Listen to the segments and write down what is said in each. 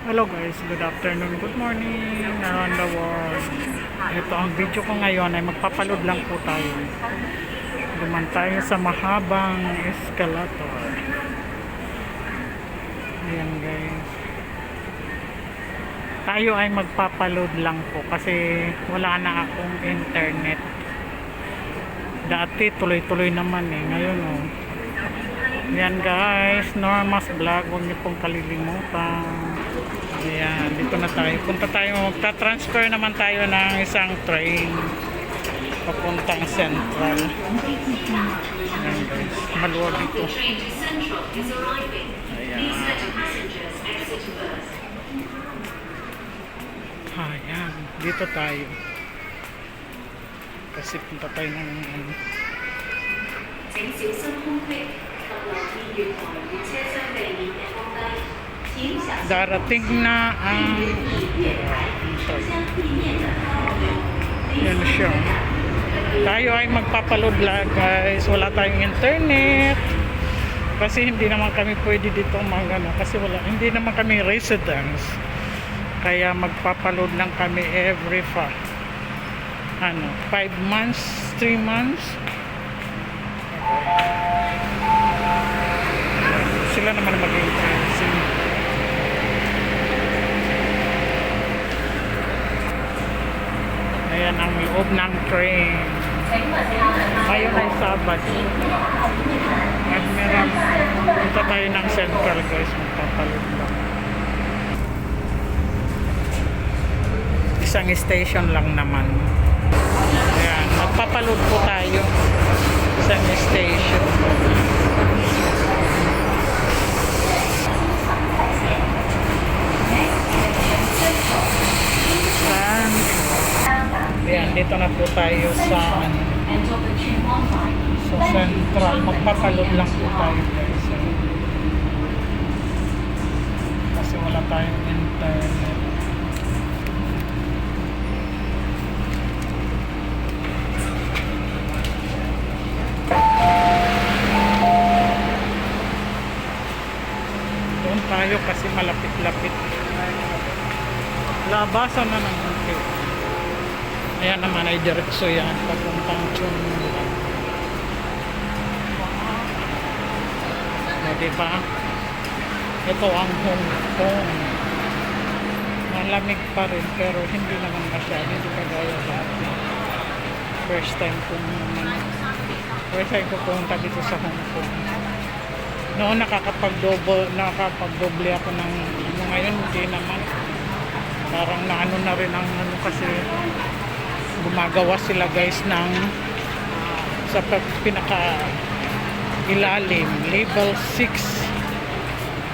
Hello guys, good afternoon, good morning around the world. Ito ang video ko ngayon ay magpapaload lang po tayo. Duman tayo sa mahabang escalator. Ayan guys. Tayo ay magpapaload lang po kasi wala na akong internet. Dati tuloy-tuloy naman ngayon Ayan guys, Norma's Vlog, huwag niyo pong kalilimutan. Ayan, dito na tayo. Punta tayo, magta-transfer naman tayo ng isang train papuntang Central. Ayan guys, maluwag dito. Ayan. Ayan, dito tayo. Kasi punta tayo ng darating na ang yan siya. Tayo ay magpapaload lang guys, wala tayong internet kasi hindi naman kami pwede dito kasi hindi naman kami residents, kaya magpapaload lang kami every 5 months, 3 months. Sila naman mag-intensing. Ayan ang loob ng train. Ngayon ay Sabado. At meron, punta tayo ng Central guys, magpapaload lang. Isang station lang naman. Ayan, magpapaload po tayo. Isang station. Ayan, dito na po tayo sa Central. Magpapaload lang po tayo guys. Kasi wala tayong internet. Doon tayo kasi malapit-lapit. Labasan na ng unti. Ayan naman ay diretso yan papuntang Chunlan. Diba? Ito ang Hong Kong. Malamig pa rin pero hindi naman masyado, hindi kagaya dati. First time ko punta dito sa Hong Kong. Noon nakakapag-doble ako ng ngayon hindi naman. Parang naano na rin ang kasi gumagawa sila guys ng sa pinaka ilalim, level 6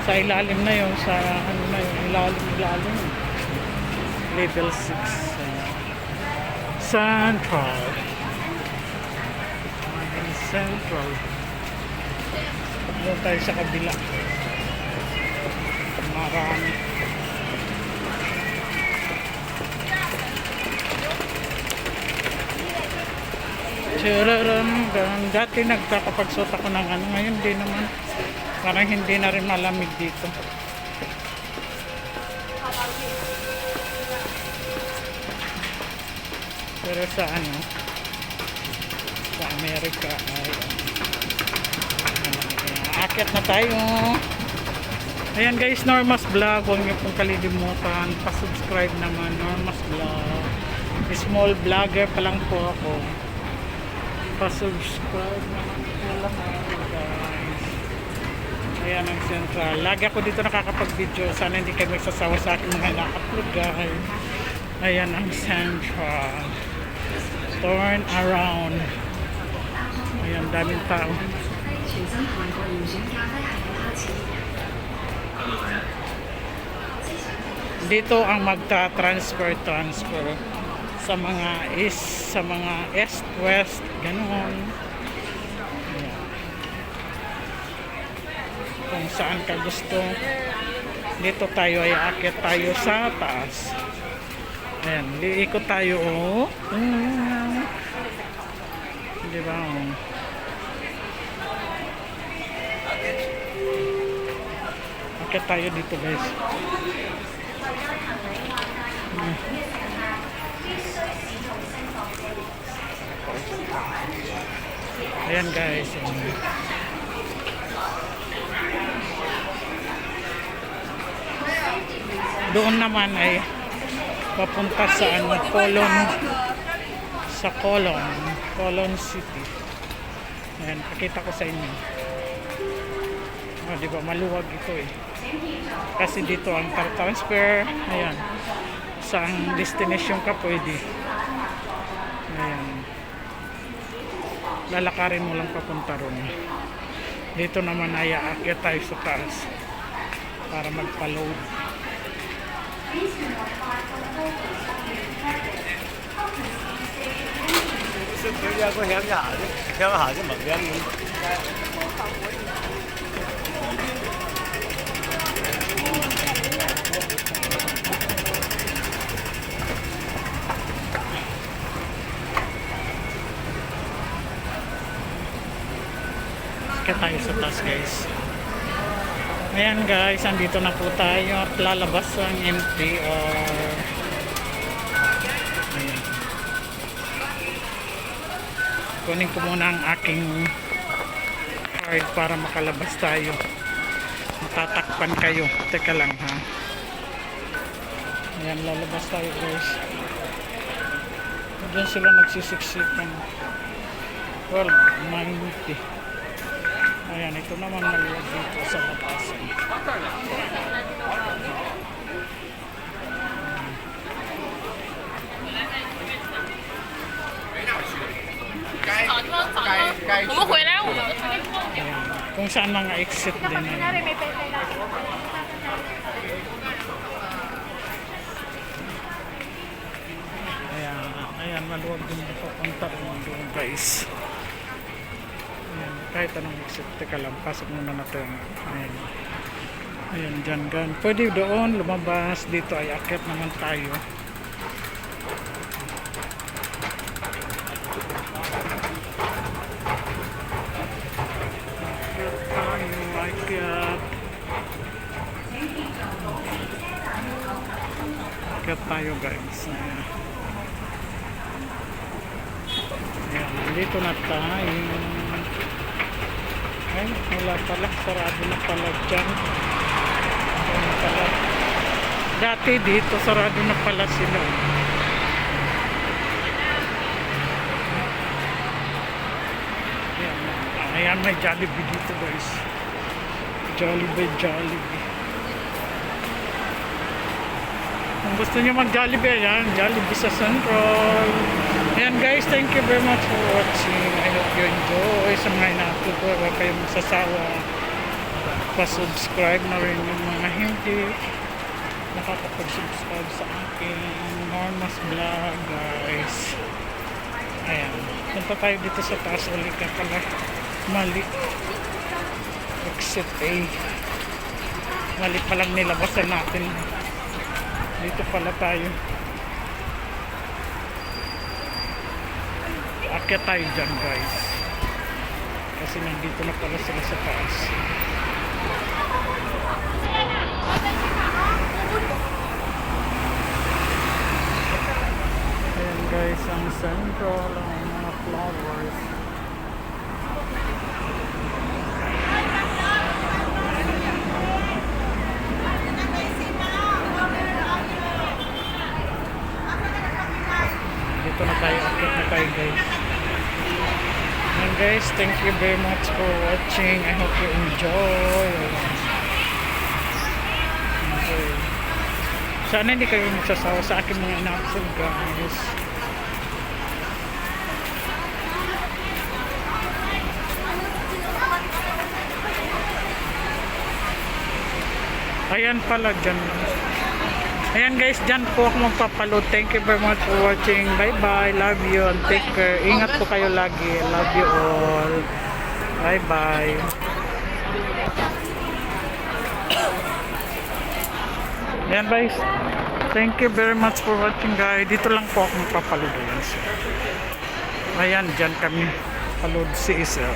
sa ilalim na yun, sa ilalim level 6 Central doon tayo sa kabila, marami. Dati nagkakapagsuot ako ng ngayon hindi naman, parang hindi na rin malamig dito. Pero sa sa Amerika ay aakyat na tayo. Ayan guys, Norma's Vlog, huwag niyo pong kalilimutan pa-subscribe naman. Norma's Vlog, small vlogger pa lang po ako. Pa-subscribe naman po lahat guys. Ayan ang Central. Lagi ako dito nakakapag-video. Sana hindi kayo magsasawa sa akin mga na-upload guys. Ayan ang Central. Turn around. Ayan, daming tao. Dito ang magta-transfer sa mga east, west, ganoon. Ayan. Kung saan ka gusto. Dito tayo ay aakyat tayo sa taas. Ayan, liikot tayo diba? Aakyat tayo dito guys. Ayan guys. Doon naman ay papunta sa Colon City. Ayan, pakita ko sa inyo. Di ba maluwag ito eh. Kasi dito ang transfer. Ayan. Saan destination ka pwede. Ayan. Lalakarin mo lang papunta ron. Dito naman ay aakyat tayo sa taas para magpa-load. 是推荐过乡下的，乡下就没两米。Aakyat tayo sa taas guys. Ayan guys, andito na po tayo at lalabas ang MTR. Ayan. Kunin ko muna ang aking card para makalabas tayo. Matatakpan kayo. Teka lang ha. Ayan, lalabas tayo guys. Diyan sila nagsisiksikan. 12.90. Ayan, ito naman maluwag dito sa batasan. Ayan, kung saan mga exit din. Ayan, maluwag din dito papunta doon guys. Ayan, kahit anong exit. Teka lang, pasok muna natin. Ayan. Ayan, dyan gan. Pwede doon, lumabas. Dito ay akyat naman tayo. Akyat tayo guys. Ayan, dito na tayo. Ay, wala pala. Sarado na pala dyan. Ayan pala. Dati dito, sarado na pala sila. Ayan, ayan may Jollibee dito guys. Jollibee. Kung gusto nyo mag-Jollibee, ayan, Jollibee sa Central. Ayan guys, thank you very much for watching. I hope you enjoy. Sa mga natutuwa, huwag kayong masasawa. Pa-subscribe na rin yung mga hindi nakakapag-subscribe sa akin. Normas Vlog guys. Ayan, punta tayo dito sa taas ulit ka pala. Mali. Exit A. Mali palang nilabasan natin. Dito pala tayo. Akyat tayo dyan guys. Kasi nandito na pala sila sa taas. Ayan guys, ang Central, ang mga flowers. Dito na tayo, akyat na tayo guys. And guys, thank you very much for watching. I hope you enjoy. Sana hindi kayo magsasawa sa aking mga in-upload guys. Ayan pala dyan. Ayan guys, dyan po ako magpapaload. Thank you very much for watching. Bye bye, love you and take care. Ingat po kayo lagi. Love you all. Bye bye. Ayan guys, thank you very much for watching guys. Dito lang po ako magpapaload. Ayan, dyan kami paload si Isel.